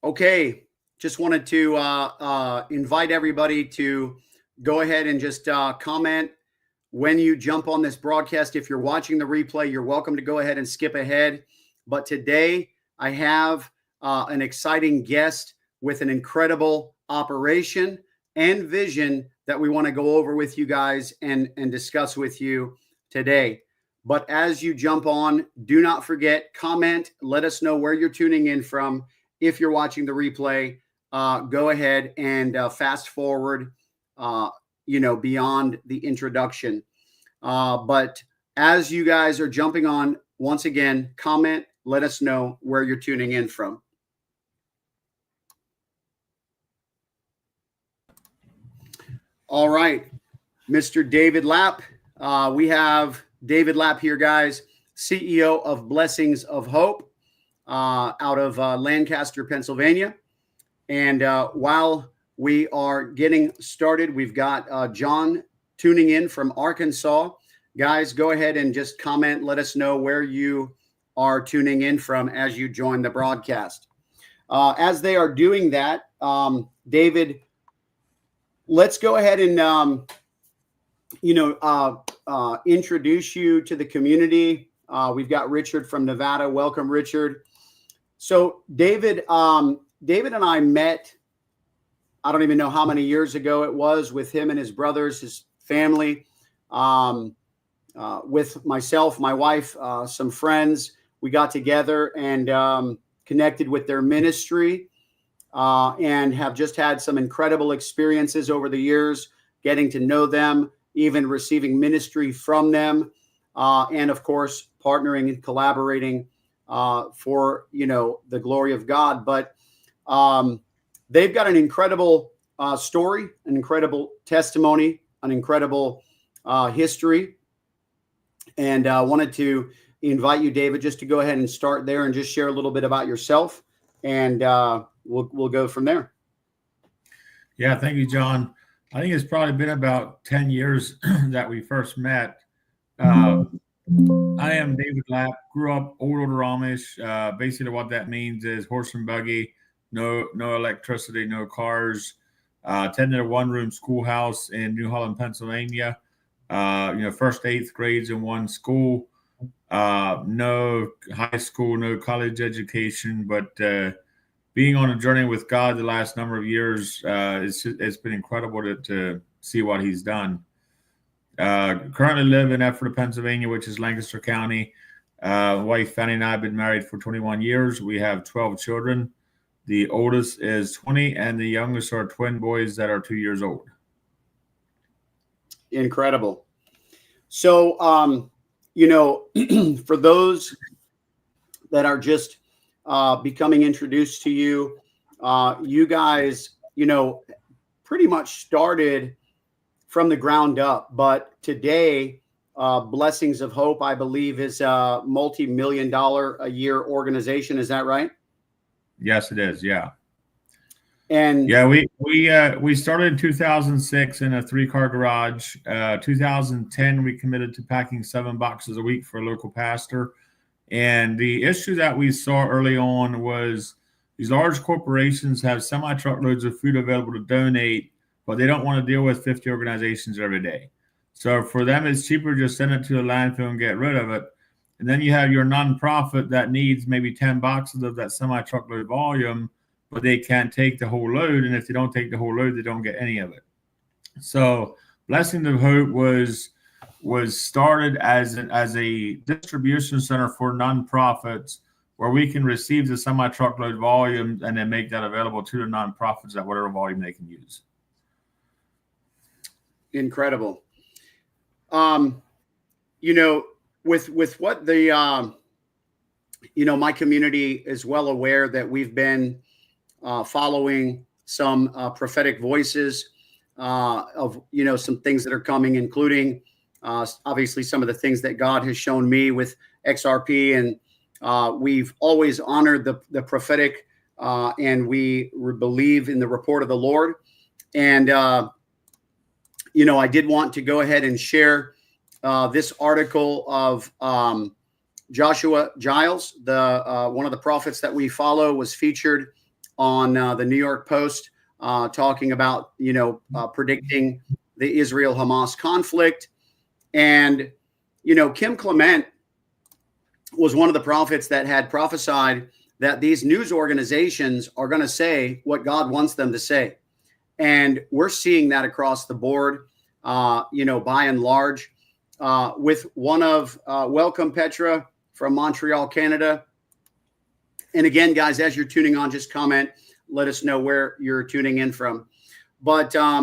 Okay, just wanted to invite everybody to go ahead and just comment when you jump on this broadcast. If you're watching the replay, you're welcome to go ahead and skip ahead. But today I have an exciting guest with an incredible operation and vision that we want to go over with you guys and discuss with you today. But as you jump on, do not forget, comment, let us know where you're tuning in from. If you're watching the replay, go ahead and fast forward, beyond the introduction. But as you guys are jumping on, once again, comment, let us know where you're tuning in from. All right, Mr. David Lapp. We have David Lapp here, guys, CEO of Blessings of Hope. Out of Lancaster, Pennsylvania. And while we are getting started, we've got John tuning in from Arkansas. Guys, go ahead and just comment. Let us know where you are tuning in from as you join the broadcast. As they are doing that, David, let's go ahead and, introduce you to the community. We've got Richard from Nevada. Welcome, Richard. So David and I met, I don't even know how many years ago it was, with him and his brothers, his family, with myself, my wife, some friends. We got together and connected with their ministry and have just had some incredible experiences over the years, getting to know them, even receiving ministry from them, and of course, partnering and collaborating for the glory of God. But they've got an incredible story, an incredible testimony, an incredible history, and I wanted to invite you, David, just to go ahead and start there and just share a little bit about yourself, and we'll go from there. Yeah, thank you, John. I think it's probably been about 10 years that we first met. I am David Lapp, grew up older Amish. Basically what that means is horse and buggy, no electricity, no cars. Attended a one-room schoolhouse in New Holland, Pennsylvania. First to 8th grades in one school. No high school, no college education, but being on a journey with God the last number of years, it's been incredible to see what he's done. Currently live in Ephrata, Pennsylvania, which is Lancaster County. Wife Fanny and I have been married for 21 years. We have 12 children. The oldest is 20, and the youngest are twin boys that are 2 years old. Incredible. So, for those that are just becoming introduced to you, you guys, pretty much started from the ground up. But today, Blessings of Hope, I believe, is a multi-million-dollar a year organization. Is that right? Yes, it is. Yeah. And yeah, we started in 2006 in a 3-car garage. 2010, we committed to packing 7 boxes a week for a local pastor. And the issue that we saw early on was these large corporations have semi-truckloads of food available to donate, but they don't want to deal with 50 organizations every day. So for them, it's cheaper to just send it to a landfill and get rid of it. And then you have your nonprofit that needs maybe 10 boxes of that semi-truckload volume, but they can't take the whole load. And if they don't take the whole load, they don't get any of it. So Blessing of Hope was started as a distribution center for nonprofits where we can receive the semi-truckload volume and then make that available to the nonprofits at whatever volume they can use. Incredible. With what the, my community is well aware that we've been following some prophetic voices of, some things that are coming, including obviously some of the things that God has shown me with XRP. And we've always honored the prophetic and we believe in the report of the Lord. And, I did want to go ahead and share this article of Joshua Giles, one of the prophets that we follow, was featured on the New York Post, talking about, predicting the Israel-Hamas conflict. And, Kim Clement was one of the prophets that had prophesied that these news organizations are going to say what God wants them to say. And we're seeing that across the board, by and large, with one of, welcome Petra from Montreal, Canada. And again, guys, as you're tuning on, just comment, let us know where you're tuning in from. But so,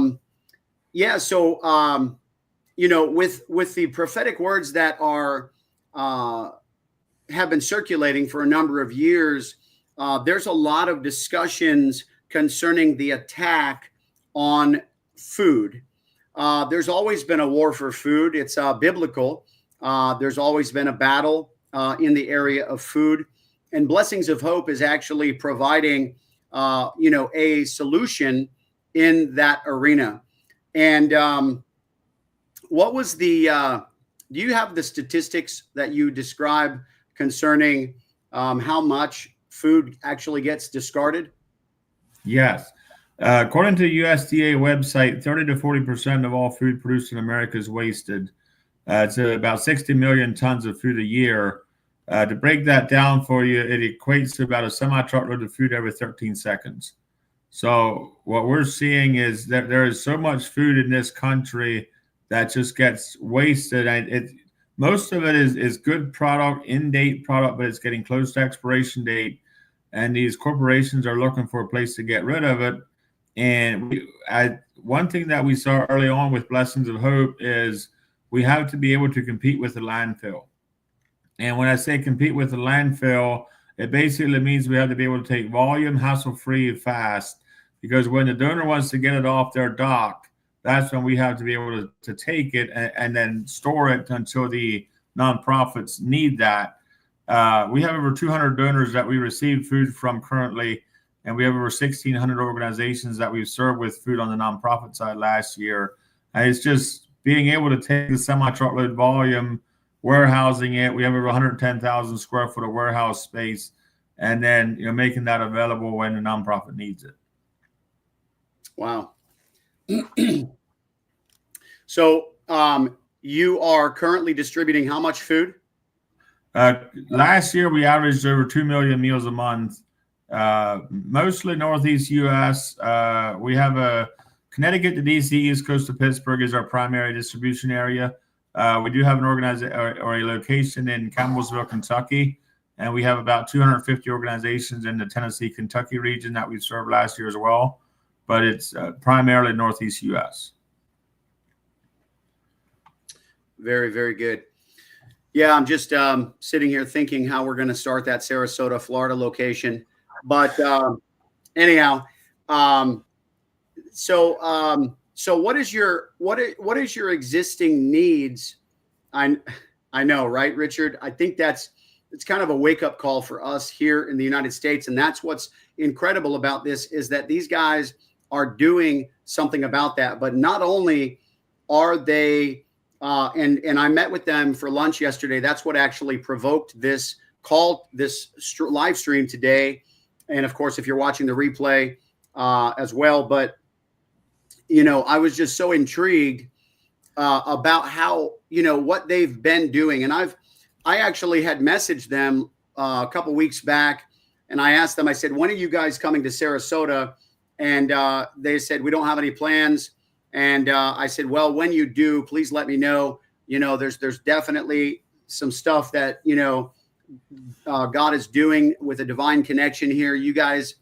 with the prophetic words that are, have been circulating for a number of years, there's a lot of discussions concerning the attack on food. There's always been a war for food. It's biblical. There's always been a battle in the area of food. And Blessings of Hope is actually providing, a solution in that arena. And what was the, do you have the statistics that you describe concerning how much food actually gets discarded? Yes. According to the USDA website, 30 to 40% of all food produced in America is wasted. It's about 60 million tons of food a year. To break that down for you, it equates to about a semi-truckload of food every 13 seconds. So what we're seeing is that there is so much food in this country that just gets wasted. And most of it is good product, in-date product, but it's getting close to expiration date. And these corporations are looking for a place to get rid of it. And one thing that we saw early on with Blessings of Hope is we have to be able to compete with the landfill. And when I say compete with the landfill, it basically means we have to be able to take volume, hassle-free, fast. Because when the donor wants to get it off their dock, that's when we have to be able to take it and then store it until the nonprofits need that. We have over 200 donors that we receive food from currently, and we have over 1,600 organizations that we've served with food on the nonprofit side last year. And it's just being able to take the semi-truckload volume, warehousing it. We have over 110,000 square foot of warehouse space, and then making that available when the nonprofit needs it. Wow. So you are currently distributing how much food? Last year, we averaged over 2 million meals a month, mostly Northeast U.S. We have a Connecticut to D.C., East Coast to Pittsburgh is our primary distribution area. We do have an organization or a location in Campbellsville, Kentucky, and we have about 250 organizations in the Tennessee, Kentucky region that we served last year as well. But it's primarily Northeast U.S. Very, very good. Yeah, I'm just sitting here thinking how we're going to start that Sarasota, Florida location. But anyhow, so what is your existing needs? I know, right, Richard? I think it's kind of a wake-up call for us here in the United States, and that's what's incredible about this is that these guys are doing something about that. But not only are they, and I met with them for lunch yesterday. That's what actually provoked this call, this live stream today. And of course, if you're watching the replay as well, but I was just so intrigued about how, what they've been doing. And I actually had messaged them a couple weeks back, and I asked them, I said, when are you guys coming to Sarasota? And they said, we don't have any plans. And I said, well, when you do, please let me know. There's definitely some stuff that, God is doing with a divine connection here. You guys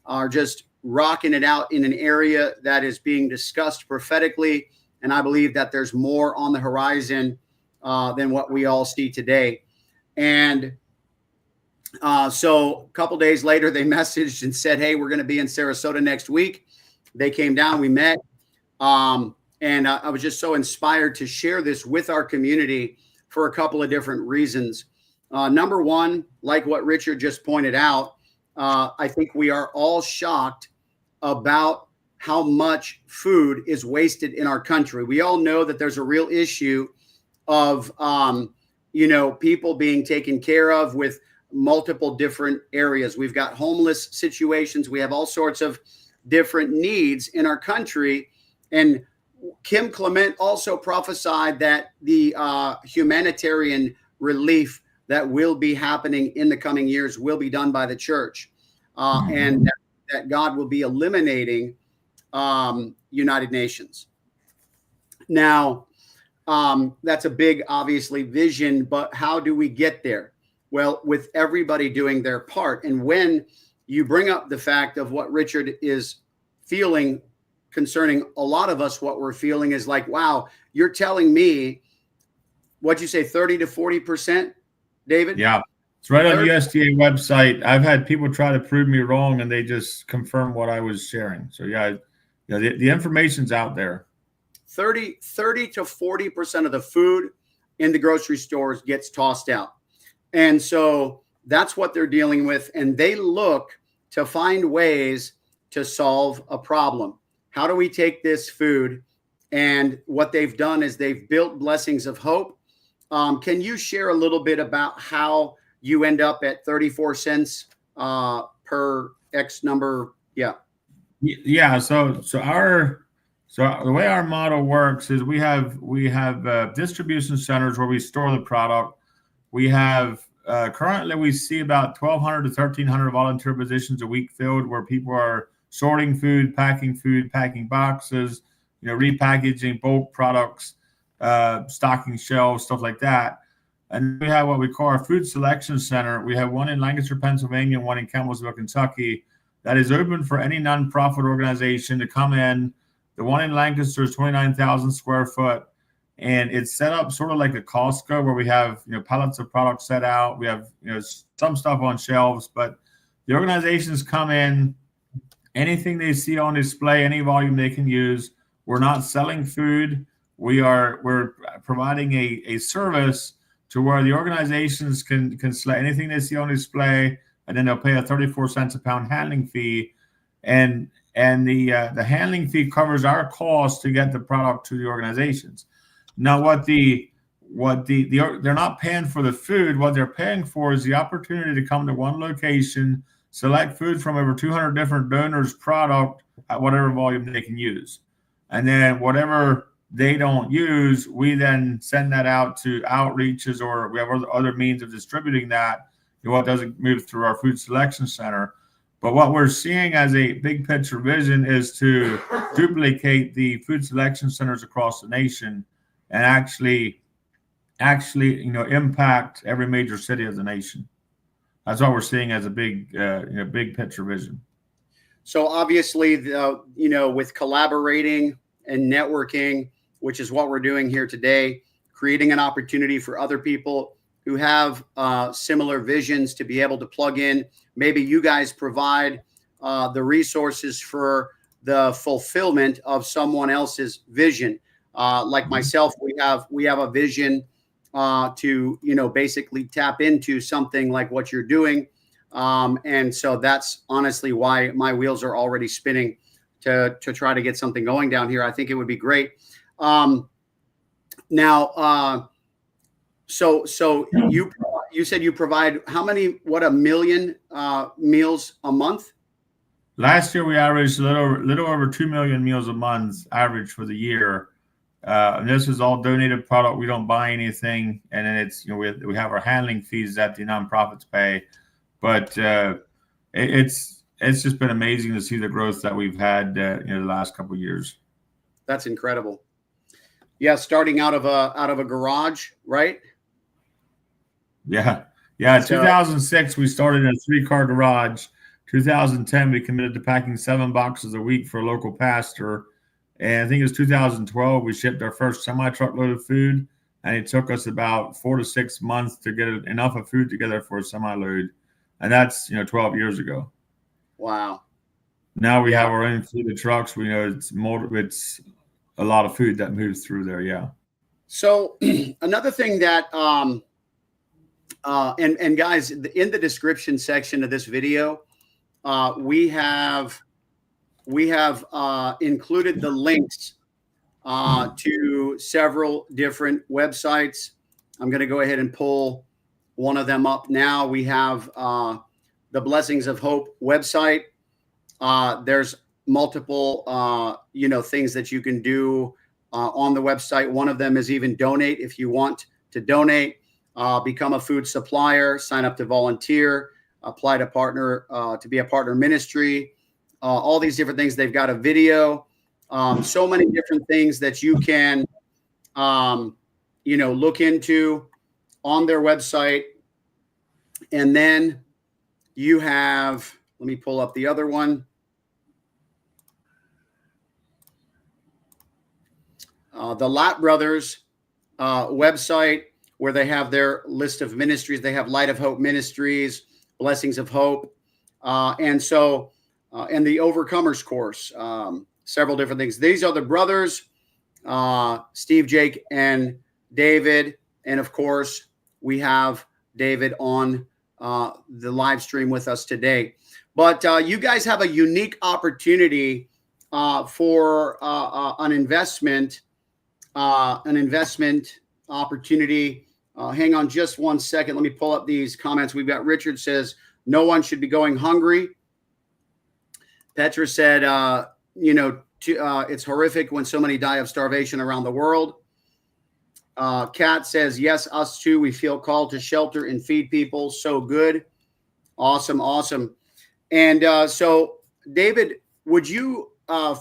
are just rocking it out in an area that is being discussed prophetically. And I believe that there's more on the horizon than what we all see today. And so a couple days later, they messaged and said, hey, we're going to be in Sarasota next week. They came down, we met. And I was just so inspired to share this with our community for a couple of different reasons. Number one, like what Richard just pointed out, I think we are all shocked about how much food is wasted in our country. We all know that there's a real issue of, people being taken care of with multiple different areas. We've got homeless situations. We have all sorts of different needs in our country. And Kim Clement also prophesied that the humanitarian relief that will be happening in the coming years will be done by the church, and that God will be eliminating United Nations. Now, that's a big, obviously, vision, but how do we get there? Well, with everybody doing their part. And when you bring up the fact of what Richard is feeling concerning a lot of us, what we're feeling is like, wow, you're telling me, what'd you say, 30 to 40%, David? Yeah. It's right on the USDA website. I've had people try to prove me wrong, and they just confirm what I was sharing. So yeah, the information's out there. 30 to 40% of the food in the grocery stores gets tossed out. And so that's what they're dealing with. And they look to find ways to solve a problem. How do we take this food? And what they've done is they've built Blessings of Hope. Can you share a little bit about how you end up at 34 cents per X number? Yeah. Yeah. So the way our model works is we have distribution centers where we store the product. We have currently we see about 1,200 to 1,300 volunteer positions a week filled, where people are sorting food, packing boxes, repackaging bulk products, stocking shelves, stuff like that. And we have what we call our food selection center. We have one in Lancaster, Pennsylvania, and one in Campbellsville, Kentucky, that is open for any nonprofit organization to come in. The one in Lancaster is 29,000 square foot, and it's set up sort of like a Costco, where we have pallets of products set out. We have some stuff on shelves, but the organizations come in, anything they see on display, any volume they can use. We're not selling food. We're providing a service to where the organizations can select anything they see on display, and then they'll pay a 34 cents a pound handling fee, and the handling fee covers our cost to get the product to the organizations. Now, they're not paying for the food. What they're paying for is the opportunity to come to one location, select food from over 200 different donors' product at whatever volume they can use, and then whatever they don't use, we then send that out to outreaches, or we have other means of distributing that. What doesn't move through our food selection center. But what we're seeing as a big picture vision is to duplicate the food selection centers across the nation, and actually, impact every major city of the nation. That's what we're seeing as a big picture vision. So obviously, with collaborating and networking, which is what we're doing here today, creating an opportunity for other people who have similar visions to be able to plug in. Maybe you guys provide the resources for the fulfillment of someone else's vision. Like myself, we have a vision to basically tap into something like what you're doing, and so that's honestly why my wheels are already spinning to try to get something going down here. I think it would be great. Now, so you said you provide how many? What, 1 million meals a month? Last year we averaged a little over 2 million meals a month average for the year. And this is all donated product. We don't buy anything, and then it's we have our handling fees that the nonprofits pay. But it's just been amazing to see the growth that we've had the last couple of years. That's incredible. Yeah, starting out of a garage, right? Yeah. In 2006 we started in a 3-car garage. 2010 we committed to packing 7 boxes a week for a local pastor. And I think it was 2012 we shipped our first semi-truckload of food, and it took us about 4 to 6 months to get enough of food together for a semi-load. And that's 12 years ago. Wow. Now we have our own fleet of trucks. We know it's a lot of food that moves through there. Yeah. So another thing that and guys, in the description section of this video, we have included the links to several different websites. I'm going to go ahead and pull one of them up now. We have the Blessings of Hope website. There's multiple, things that you can do on the website. One of them is even donate if you want to donate, become a food supplier, sign up to volunteer, apply to partner, to be a partner ministry, all these different things. They've got a video, so many different things that you can, look into on their website. And then you have, let me pull up the other one. The Lapp Brothers website, where they have their list of ministries. They have Light of Hope Ministries, Blessings of Hope, and the Overcomers course, several different things. These are the brothers, Steve, Jake, and David. And of course, we have David on the live stream with us today. But you guys have a unique opportunity for an investment opportunity. Hang on just 1 second. Let me pull up these comments. We've got Richard says, no one should be going hungry. Petra said, it's horrific when so many die of starvation around the world. Kat says, yes, us too. We feel called to shelter and feed people. So good. Awesome. And so, David, would you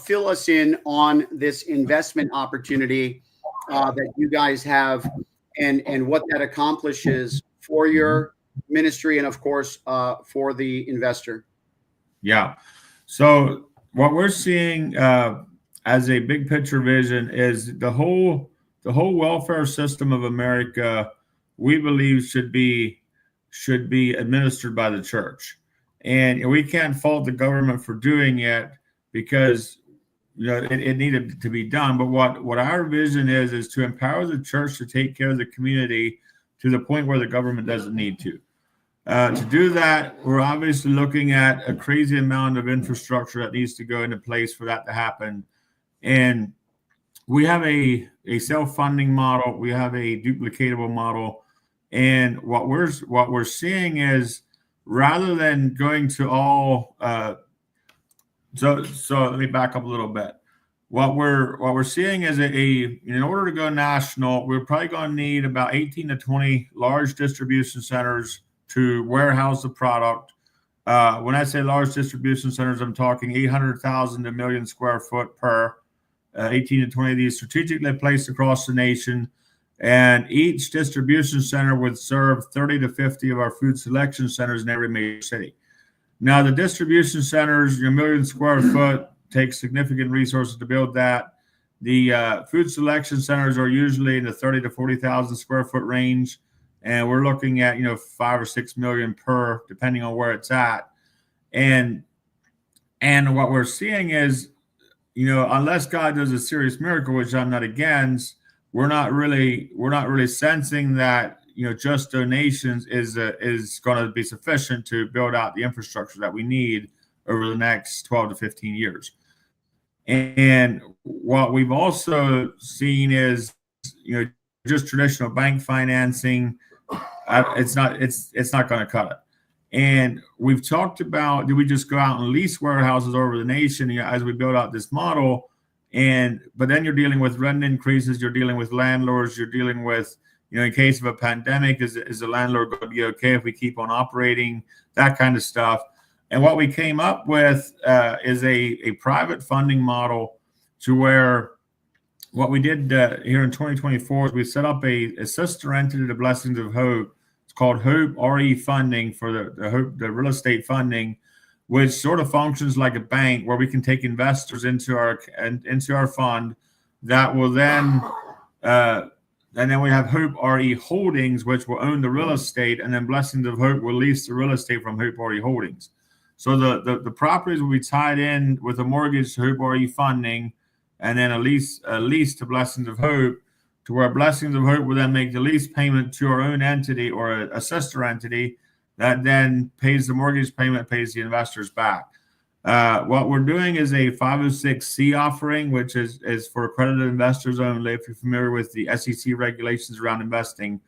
fill us in on this investment opportunity that you guys have and what that accomplishes for your ministry and, of course, for the investor? Yeah. So what we're seeing as a big picture vision is the whole welfare system of America, we believe should be administered by the church. And we can't fault the government for doing it because it needed to be done. But what our vision is to empower the church to take care of the community to the point where the government doesn't need to. To do that, we're obviously looking at a crazy amount of infrastructure that needs to go into place for that to happen. And we have a self-funding model. We have a duplicatable model. And what we're seeing is, rather than going to all, so let me back up a little bit. What we're seeing is in order to go national, we're probably going to need about 18 to 20 large distribution centers to warehouse the product. When I say large distribution centers, I'm talking 800,000 to 1 million square foot per. 18 to 20 of these strategically placed across the nation. And each distribution center would serve 30 to 50 of our food selection centers in every major city. Now, the distribution centers, 1 million square foot, takes significant resources to build that. The food selection centers are usually in the 30 to 40,000 square foot range. And we're looking at, 5 or 6 million per, depending on where it's at. And what we're seeing is, unless God does a serious miracle, which I'm not against, we're not really sensing that, just donations is going to be sufficient to build out the infrastructure that we need over the next 12 to 15 years. And what we've also seen is, just traditional bank financing, it's not going to cut it. And we've talked about, do we just go out and lease warehouses over the nation as we build out this model? But then you're dealing with rent increases, you're dealing with landlords, you're dealing with, in case of a pandemic, is the landlord going to be okay if we keep on operating, that kind of stuff. And what we came up with is a private funding model, to where what we did here in 2024 is we set up a sister entity to Blessings of Hope. It's called Hope RE Funding for the real estate funding, which sort of functions like a bank where we can take investors into our fund. That will then, and then we have Hope RE Holdings, which will own the real estate, and then Blessings of Hope will lease the real estate from Hope RE Holdings. So the properties will be tied in with a mortgage to Hope RE Funding, and then a lease to Blessings of Hope, to where Blessings of Hope will then make the lease payment to our own entity or a sister entity that then pays the mortgage payment, pays the investors back. What we're doing is a 506C offering, which is for accredited investors only. If you're familiar with the SEC regulations around investing,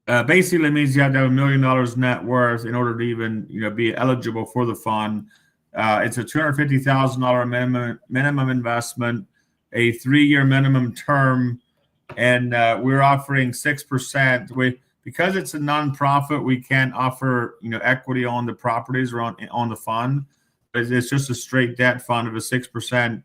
Basically means you have to have $1 million net worth in order to even be eligible for the fund. It's a $250,000 minimum investment, a 3-year minimum term, and we're offering 6%. Because it's a nonprofit, we can't offer equity on the properties or on the fund. It's just a straight debt fund of a 6%.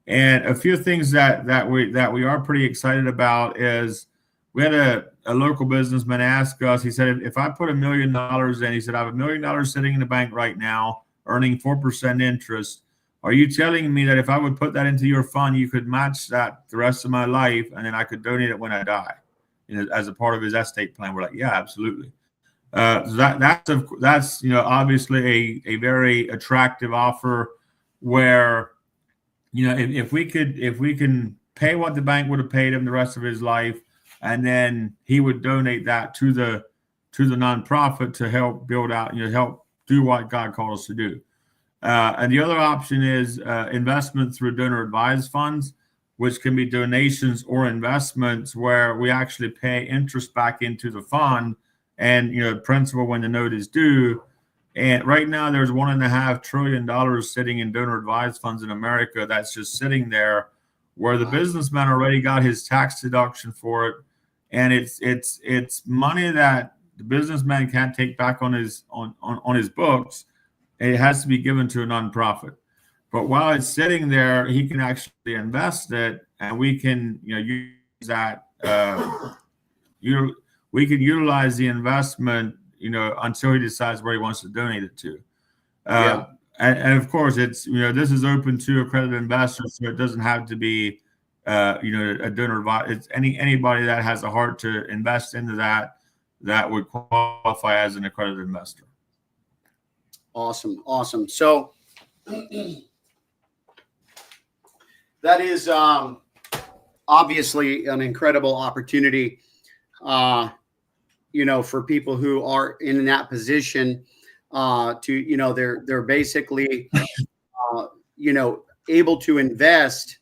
And a few things that we are pretty excited about is we had a local businessman ask us. He said, if I put $1 million in, he said, I have $1 million sitting in the bank right now, earning 4% interest. Are you telling me that if I would put that into your fund, you could match that the rest of my life, and then I could donate it when I die, as a part of his estate plan? We're like, yeah, absolutely. That's obviously a very attractive offer where if we can pay what the bank would have paid him the rest of his life, and then he would donate that to the nonprofit to help build out, help do what God called us to do. And the other option is investment through donor advised funds, which can be donations or investments where we actually pay interest back into the fund and principal when the note is due. And right now there's $1.5 trillion sitting in donor advised funds in America that's just sitting there, where the businessman already got his tax deduction for it, and it's money that the businessman can't take back on his books. It has to be given to a nonprofit. But while it's sitting there, he can actually invest it, and we can use that. We can utilize the investment until he decides where he wants to donate it to. And of course, it's this is open to accredited investors, so it doesn't have to be a donor. It's anybody that has a heart to invest into that would qualify as an accredited investor. Awesome. So that is obviously an incredible opportunity, for people who are in that position to, they're basically, able to invest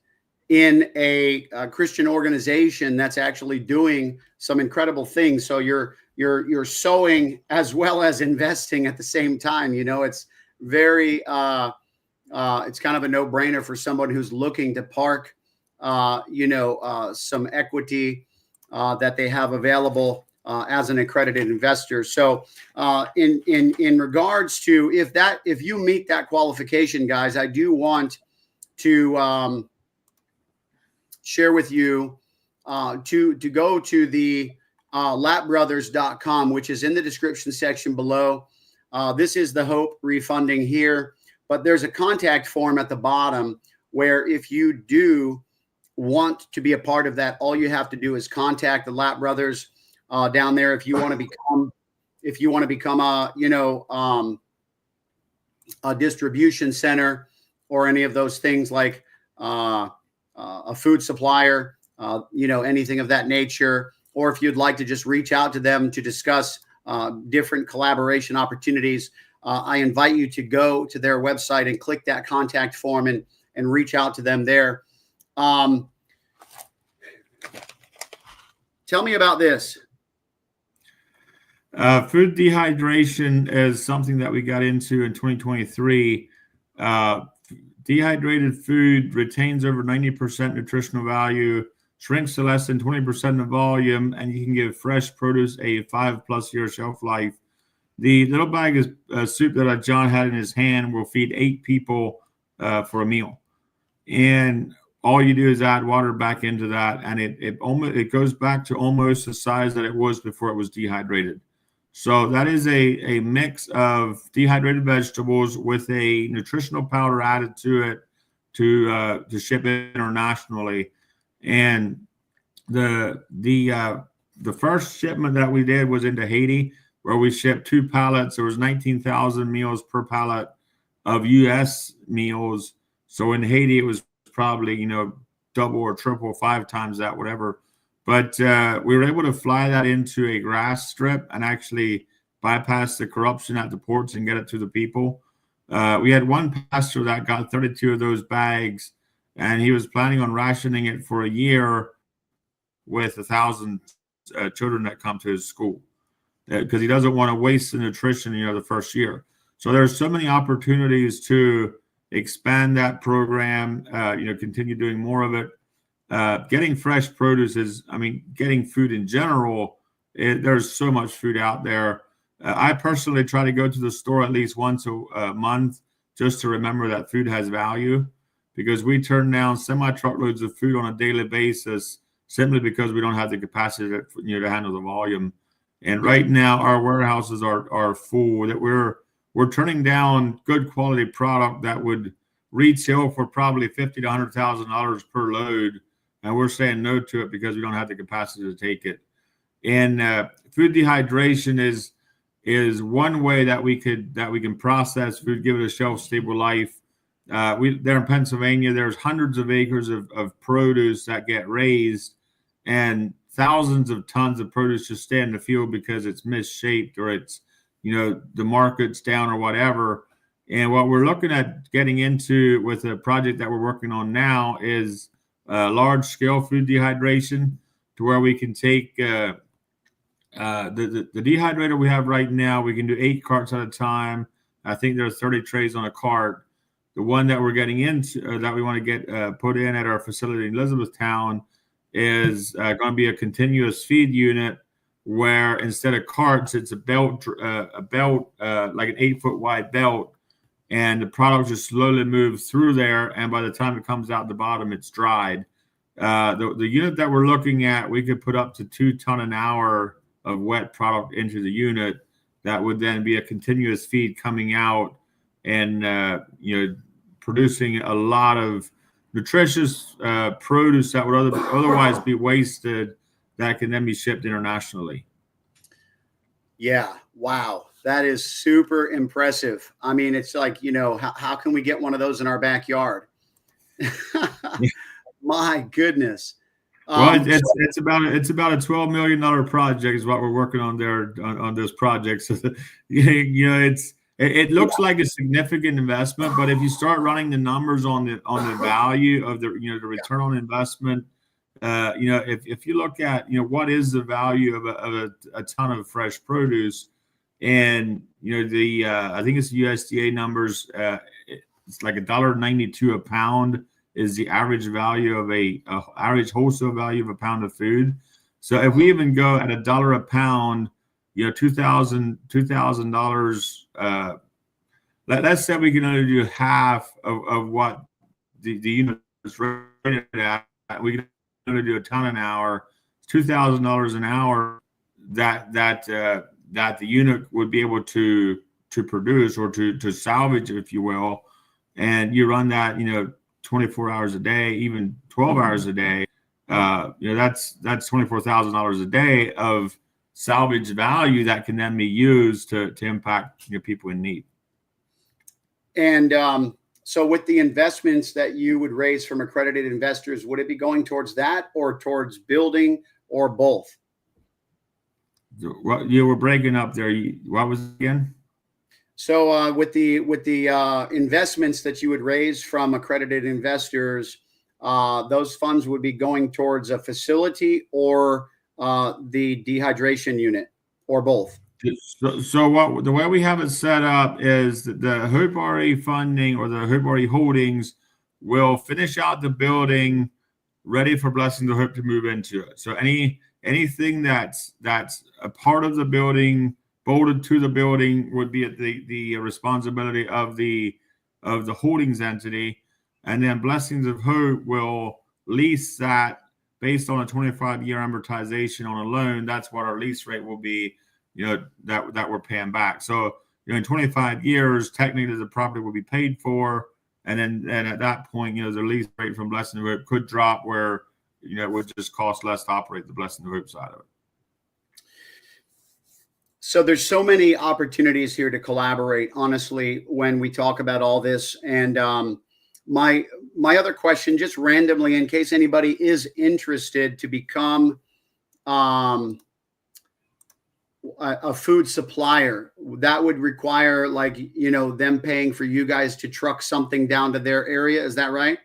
in a Christian organization that's actually doing some incredible things. So you're sowing as well as investing at the same time. It's very, it's kind of a no-brainer for someone who's looking to park, some equity that they have available as an accredited investor. So in regards to if you meet that qualification, guys, I do want to share with you to go to the lappbrothers.com, which is in the description section below. This is the Hope refunding here, but there's a contact form at the bottom where if you do want to be a part of that, all you have to do is contact the Lapp Brothers down there. If you want to become a distribution center or any of those things like a food supplier, anything of that nature, or if you'd like to just reach out to them to discuss different collaboration opportunities, I invite you to go to their website and click that contact form and reach out to them there. Tell me about this. Food dehydration is something that we got into in 2023. Dehydrated food retains over 90% nutritional value, shrinks to less than 20% of volume, and you can give fresh produce a 5+ year shelf life. The little bag of soup that John had in his hand will feed 8 people for a meal. And all you do is add water back into that, and it goes back to almost the size that it was before it was dehydrated. So that is a mix of dehydrated vegetables with a nutritional powder added to it to ship internationally. And the first shipment that we did was into Haiti, where we shipped 2 pallets. There was 19,000 meals per pallet of U.S. meals. So in Haiti, it was probably double or triple, 5 times that, whatever. But we were able to fly that into a grass strip and actually bypass the corruption at the ports and get it to the people. We had one pastor that got 32 of those bags, and he was planning on rationing it for a year with 1,000 children that come to his school. because he doesn't want to waste the nutrition, the first year. So there's so many opportunities to expand that program, continue doing more of it. Getting fresh produce getting food in general, there's so much food out there. I personally try to go to the store at least once a month just to remember that food has value, because we turn down semi-truckloads of food on a daily basis simply because we don't have the capacity to handle the volume. And right now our warehouses are full, that we're turning down good quality product that would retail for probably $50,000 to $100,000 per load, and we're saying no to it because we don't have the capacity to take it. And food dehydration is one way that we can process food, give it a shelf stable life. There in Pennsylvania, there's hundreds of acres of produce that get raised, and thousands of tons of produce just stay in the field because it's misshaped, or it's the market's down or whatever. And what we're looking at getting into with a project that we're working on now is large scale food dehydration, to where we can take the dehydrator we have right now. We can do 8 carts at a time. I think there are 30 trays on a cart. The one that we're getting into, that we want to get put in at our facility in Elizabethtown, is going to be a continuous feed unit, where instead of carts, it's a belt like an 8-foot wide belt, and the product just slowly moves through there. And by the time it comes out the bottom, it's dried. The unit that we're looking at, we could put up to 2 ton an hour of wet product into the unit. That would then be a continuous feed coming out, and producing a lot of nutritious produce that would otherwise be wasted, that can then be shipped internationally. Yeah. Wow. That is super impressive. I mean, it's like, how can we get one of those in our backyard? My goodness. Well, it's about a $12 million project is what we're working on there on this project. So, it looks like a significant investment, but if you start running the numbers on the value of the return on investment, if you look at what is the value of a ton of fresh produce, and I think it's the USDA numbers, it's like $1.92 a pound is the average value of average wholesale value of a pound of food. So if we even go at $1 a pound, $2,000. Let's say we can only do half of what the unit is rated at. We can only do a ton an hour. $2,000 an hour that the unit would be able to produce, or to salvage, if you will. And you run that 24 hours a day, even 12 hours a day. That's $24,000 a day of salvage value that can then be used to impact people in need. And so with the investments that you would raise from accredited investors, would it be going towards that, or towards building, or both? What you were breaking up there? What was it again? So with the investments that you would raise from accredited investors, those funds would be going towards a facility, or the dehydration unit, or both? So the way we have it set up is that the Hope RE funding, or the Hope RE Holdings, will finish out the building, ready for Blessing the Hope to move into it. So anything that's a part of the building, bolted to the building, would be at the responsibility of the holdings entity, and then Blessings of Hope will lease that based on a 25-year amortization on a loan. That's what our lease rate will be, that we're paying back. So in 25 years, technically the property will be paid for, and then at that point, the lease rate from Blessing of Hope could drop, where it would just cost less to operate the Blessing of Hope side of it. So there's so many opportunities here to collaborate, honestly, when we talk about all this. And my other question, just randomly, in case anybody is interested to become a food supplier, that would require, them paying for you guys to truck something down to their area. Is that right?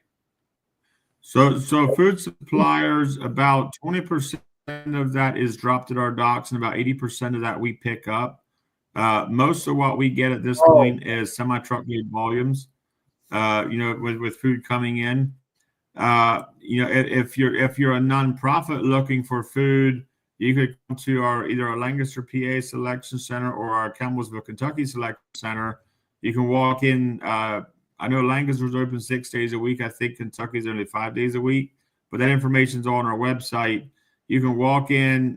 So food suppliers, about 20% of that is dropped at our docks, and about 80% of that we pick up. Most of what we get at this point is semi-truckload volumes. With food coming in. If you're a nonprofit looking for food, you could come to either our Lancaster, PA Selection Center or our Campbellsville, Kentucky Selection Center. You can walk in. I know Lancaster's open 6 days a week. I think Kentucky's only 5 days a week, but that information's on our website. You can walk in.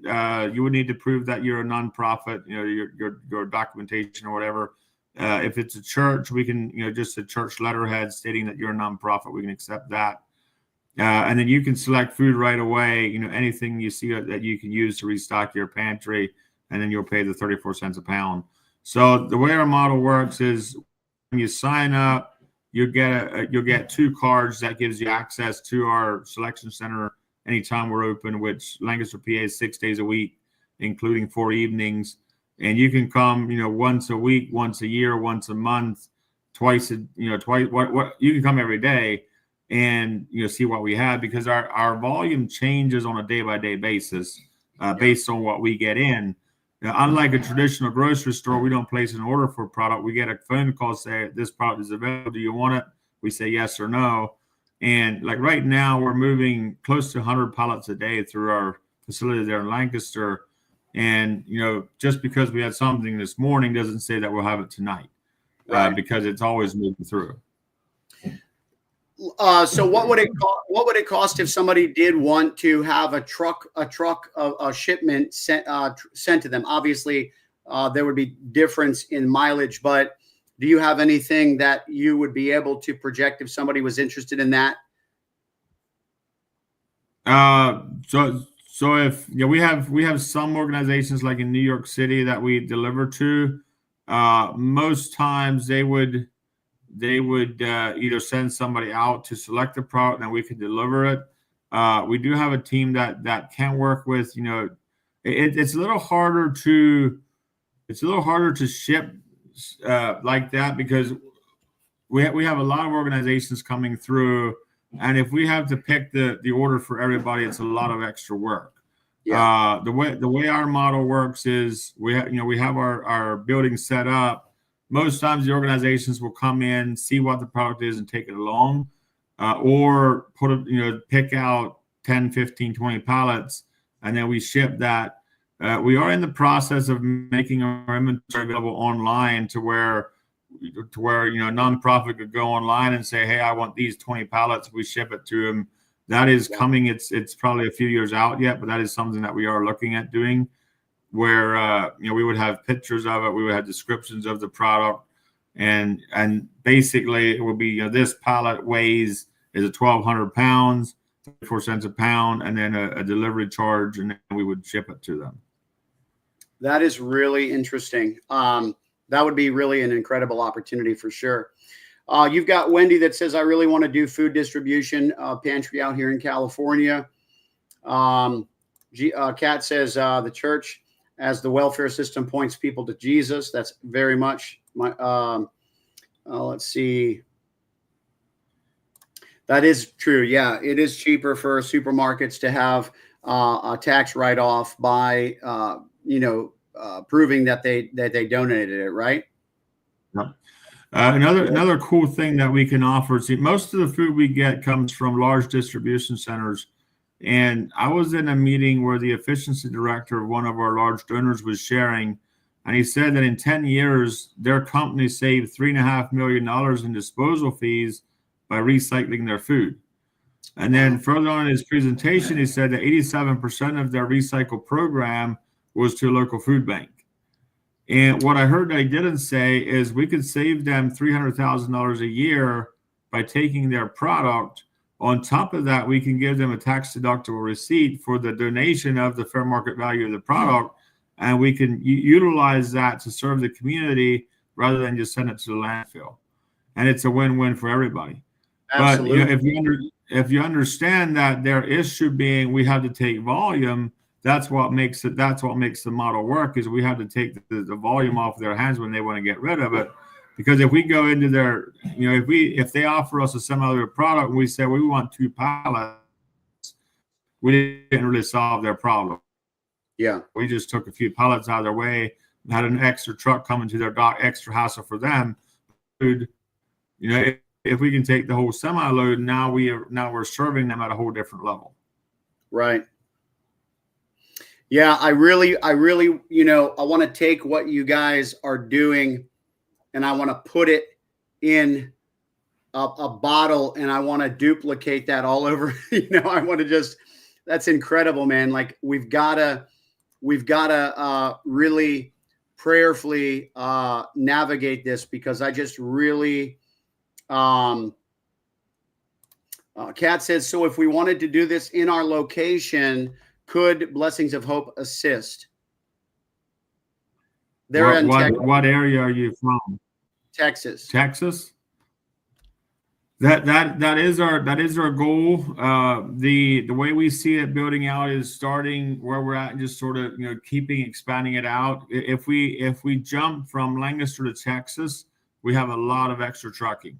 You would need to prove that you're a nonprofit, your documentation or whatever. If it's a church, we can, just a church letterhead stating that you're a nonprofit, we can accept that. And then you can select food right away, anything you see that you can use to restock your pantry, and then you'll pay the 34 cents a pound. So the way our model works is when you sign up, you'll get 2 cards that gives you access to our selection center anytime we're open, which Lancaster, PA is 6 days a week, including 4 evenings. And you can come, once a week, once a year, once a month, twice. You can come every day and see what we have, because our volume changes on a day-by-day basis based on what we get in. Now, unlike a traditional grocery store, we don't place an order for a product. We get a phone call say this product is available. Do you want it? We say yes or no. And like right now, we're moving close to 100 pallets a day through our facility there in Lancaster. And, just because we had something this morning doesn't say that we'll have it tonight, right? Because it's always moving through. So what would it cost if somebody did want to have a shipment sent to them? Obviously, there would be difference in mileage, but do you have anything that you would be able to project if somebody was interested in that? So if we have some organizations like in New York City that we deliver to. Most times they would either send somebody out to select the product and we could deliver it. We do have a team that can work with. It's a little harder to ship like that, because we have a lot of organizations coming through. And if we have to pick the order for everybody, it's a lot of extra work. Yeah. The way our model works is we have our building set up. Most times the organizations will come in, see what the product is, and take it along, or pick out 10, 15, 20 pallets, and then we ship that. We are in the process of making our inventory available online to where a nonprofit could go online and say, hey, I want these 20 pallets. We ship it to them. That is coming. It's probably a few years out yet, but that is something that we are looking at doing, where we would have pictures of it. We would have descriptions of the product, and basically it would be this pallet is 1,200 pounds, 34 cents a pound, and then a delivery charge, and then we would ship it to them. That is really interesting. That would be really an incredible opportunity for sure. You've got Wendy that says, I really want to do food distribution pantry out here in California. Kat says the church as the welfare system points people to Jesus. That's very much my, let's see. That is true. Yeah, it is cheaper for supermarkets to have a tax write-off by, proving that they donated it, right? Yep. Another cool thing that we can offer. See, most of the food we get comes from large distribution centers. And I was in a meeting where the efficiency director of one of our large donors was sharing, and he said that in 10 years, their company saved $3.5 million in disposal fees by recycling their food. And then further on in his presentation, he said that 87% of their recycle program was to a local food bank. And what I heard they didn't say is we could save them $300,000 a year by taking their product. On top of that, we can give them a tax-deductible receipt for the donation of the fair market value of the product, and we can utilize that to serve the community rather than just send it to the landfill. And it's a win-win for everybody. Absolutely. But if you understand that their issue being we have to take volume, that's what makes the model work, is we have to take the volume off their hands when they want to get rid of it. Because if we go into their, if they offer us a similar product and we say we want 2 pallets, we didn't really solve their problem. Yeah. We just took a few pallets out of their way, had an extra truck coming to their dock, extra hassle for them. You know, if we can take the whole semi load, now we're serving them at a whole different level. Right. Yeah, I really, you know, I want to take what you guys are doing and I want to put it in a bottle and I want to duplicate that all over. You know, I want to just, that's incredible, man. Like we've got to really prayerfully navigate this, because I just really, Kat says, so if we wanted to do this in our location, could Blessings of Hope assist? They're in what area are you from? Texas. Texas. That is our goal. The way we see it building out is starting where we're at and just sort of, you know, expanding it out. If we jump from Lancaster to Texas, we have a lot of extra trucking.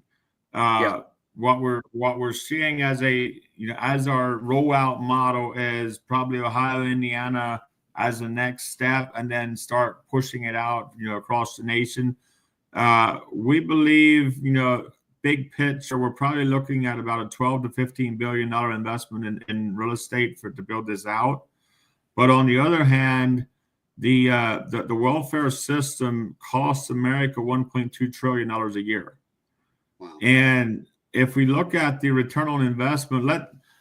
Yeah. What we're seeing as as our rollout model is probably Ohio, Indiana as the next step, and then start pushing it out, you know, across the nation. We believe, you know, big picture, we're probably looking at about a $12 to $15 billion investment in real estate to build this out. But on the other hand, the welfare system costs America $1.2 trillion a year. Wow. And if we look at the return on investment,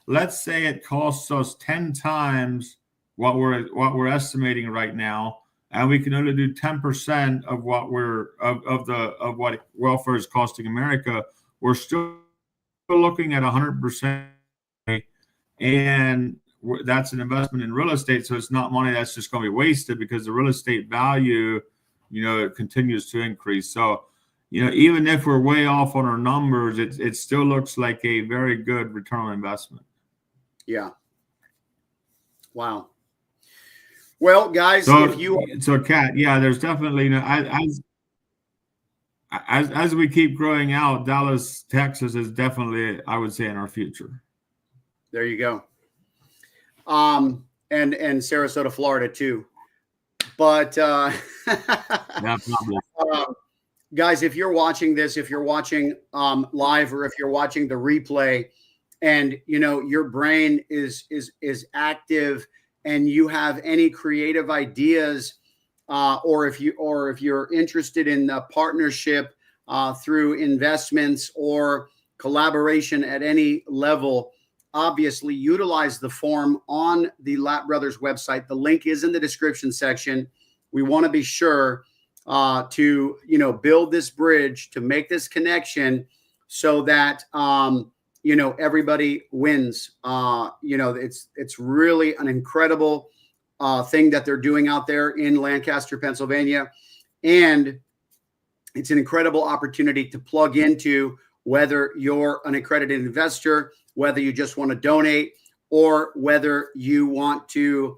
let's say it costs us 10 times what we're estimating right now, and we can only do 10% of what what welfare is costing America. We're still looking at 100%, and that's an investment in real estate. So it's not money that's just going to be wasted, because the real estate value, you know, it continues to increase. So, you know, even if we're way off on our numbers, it still looks like a very good return on investment. Yeah. Wow. Well, guys, so Kat, yeah, there's definitely, you know, as we keep growing out, Dallas, Texas is definitely, I would say, in our future. There you go. And Sarasota, Florida too. But yeah, probably. Guys, if you're watching this, if you're watching live, or if you're watching the replay, and you know your brain is active, and you have any creative ideas, or if you're interested in a partnership through investments or collaboration at any level, obviously utilize the form on the Lapp Brothers website. The link is in the description section. We want to be sure to, you know, build this bridge, to make this connection, so that you know, everybody wins. You know, it's really an incredible thing that they're doing out there in Lancaster, Pennsylvania, and it's an incredible opportunity to plug into, whether you're an accredited investor, whether you just want to donate, or whether you want to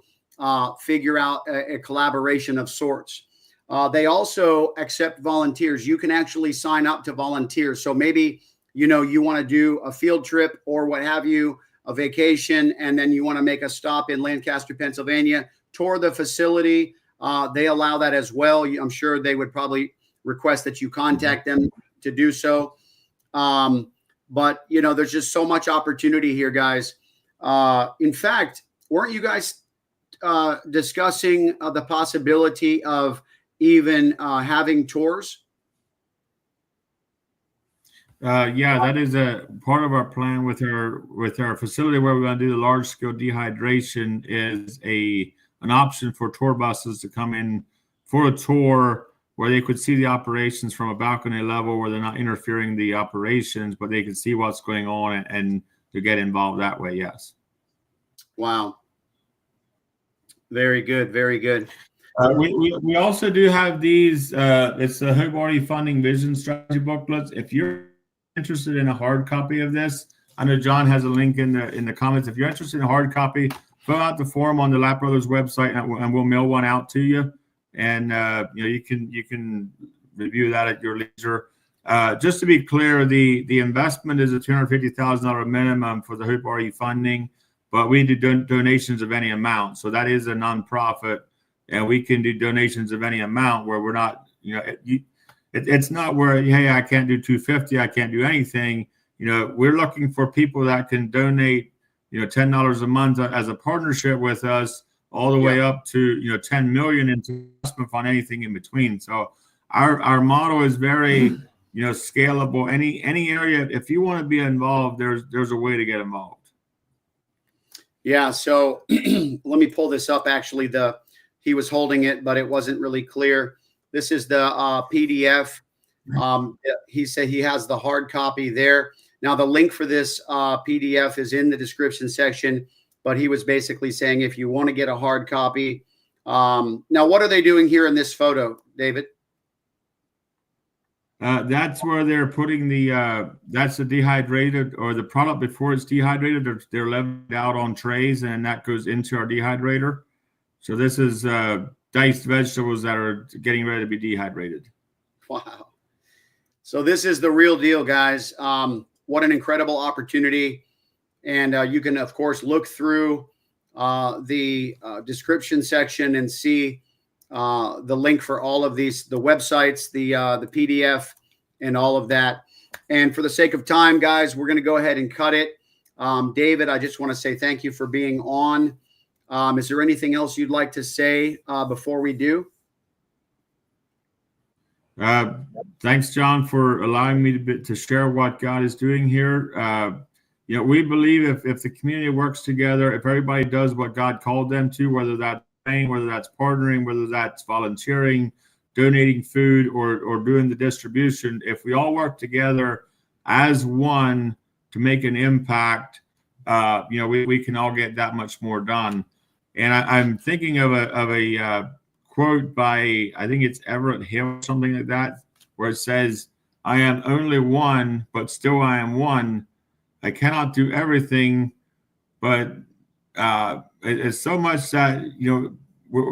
figure out a collaboration of sorts. They also accept volunteers. You can actually sign up to volunteer. So maybe, you know, you want to do a field trip or what have you, a vacation, and then you want to make a stop in Lancaster, Pennsylvania, tour the facility. They allow that as well. I'm sure they would probably request that you contact them to do so. But, you know, there's just so much opportunity here, guys. In fact, weren't you guys discussing the possibility of even having tours? Yeah, that is a part of our plan with our facility, where we're going to do the large scale dehydration, is an option for tour buses to come in for a tour, where they could see the operations from a balcony level, where they're not interfering the operations, but they can see what's going on and to get involved that way. Yes. Wow. Very good. Very good. We also do have these. It's the Hope Funding Vision Strategy booklets. If you're interested in a hard copy of this, I know John has a link in the comments. If you're interested in a hard copy, fill out the form on the Lapp Brothers website, and we'll mail one out to you. And you know, you can review that at your leisure. Just to be clear, the investment is a $250,000 minimum for the Hope funding, but we do donations of any amount. So that is a nonprofit, and we can do donations of any amount where we're not, it's not where, hey, I can't do 250, I can't do anything. We're looking for people that can donate, $10 a month as a partnership with us, all the way up to 10 million into investment fund, anything in between. So our model is very scalable. Any area, if you want to be involved, there's a way to get involved. Yeah. So let me pull this up. Actually, he was holding it, but it wasn't really clear. This is the PDF. He said he has the hard copy there. Now, the link for this PDF is in the description section, but he was basically saying if you want to get a hard copy. Now, what are they doing here in this photo, David? That's where they're putting that's the dehydrated, or the product before it's dehydrated. They're leveled out on trays, and that goes into our dehydrator. So this is diced vegetables that are getting ready to be dehydrated. Wow. So this is the real deal, guys. What an incredible opportunity. And you can, of course, look through the description section and see the link for all of these, the websites, the PDF, and all of that. And for the sake of time, guys, we're going to go ahead and cut it. David, I just want to say thank you for being on. Is there anything else you'd like to say before we do? Thanks, John, for allowing me to share what God is doing here. We believe if the community works together, if everybody does what God called them to, whether that's praying, whether that's partnering, whether that's volunteering, donating food, or doing the distribution, if we all work together as one to make an impact, we can all get that much more done. And I'm thinking of a quote by, I think it's Everett Hill, something like that, where it says, "I am only one, but still I am one. I cannot do everything, but it's so much that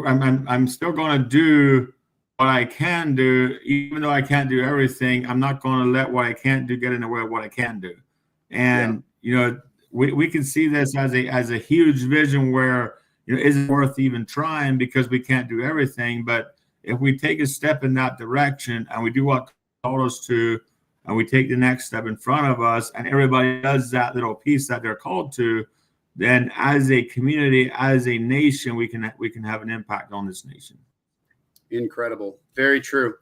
I'm still going to do what I can do, even though I can't do everything. I'm not going to let what I can't do get in the way of what I can do." And we can see this as a huge vision where is it worth even trying because we can't do everything. But if we take a step in that direction and we do what God called us to, and we take the next step in front of us, and everybody does that little piece that they're called to, then as a community, as a nation, we can have an impact on this nation. Incredible. Very true.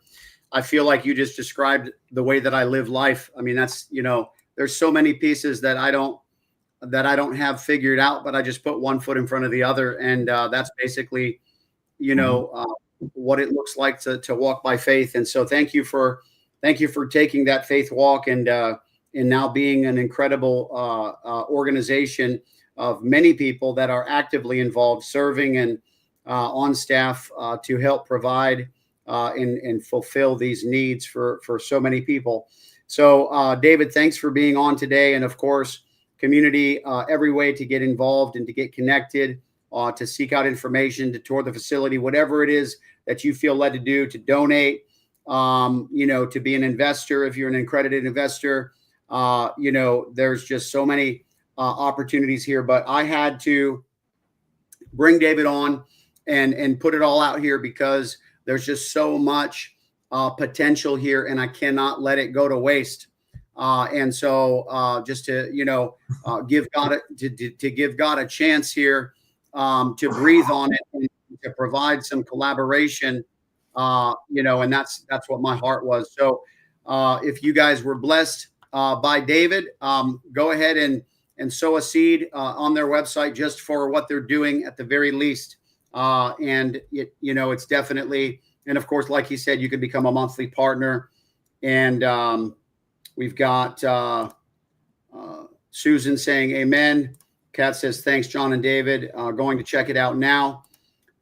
I feel like you just described the way that I live life. I mean, that's, there's so many pieces that I don't have figured out, but I just put one foot in front of the other. And that's basically, what it looks like to walk by faith. And so thank you for taking that faith walk and now being an incredible organization of many people that are actively involved, serving and on staff to help provide and fulfill these needs for so many people. So David, thanks for being on today. And of course, community, every way to get involved and to get connected, to seek out information, to tour the facility, whatever it is that you feel led to do, to donate, to be an investor. If you're an accredited investor, there's just so many opportunities here, but I had to bring David on and put it all out here because there's just so much potential here and I cannot let it go to waste. And so just to, give God a chance here to breathe on it and to provide some collaboration, and that's what my heart was. So if you guys were blessed by David, go ahead and sow a seed on their website just for what they're doing at the very least. And it's definitely, and of course, like he said, you can become a monthly partner. And we've got Susan saying amen. Kat says, thanks, John and David. Going to check it out now.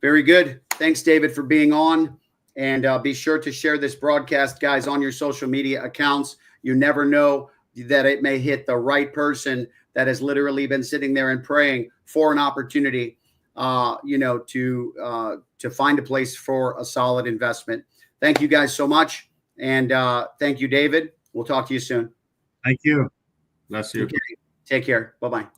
Very good. Thanks, David, for being on. And be sure to share this broadcast, guys, on your social media accounts. You never know that it may hit the right person that has literally been sitting there and praying for an opportunity, to find a place for a solid investment. Thank you guys so much. And thank you, David. We'll talk to you soon. Thank you. Bless you. Okay. Take care. Bye-bye.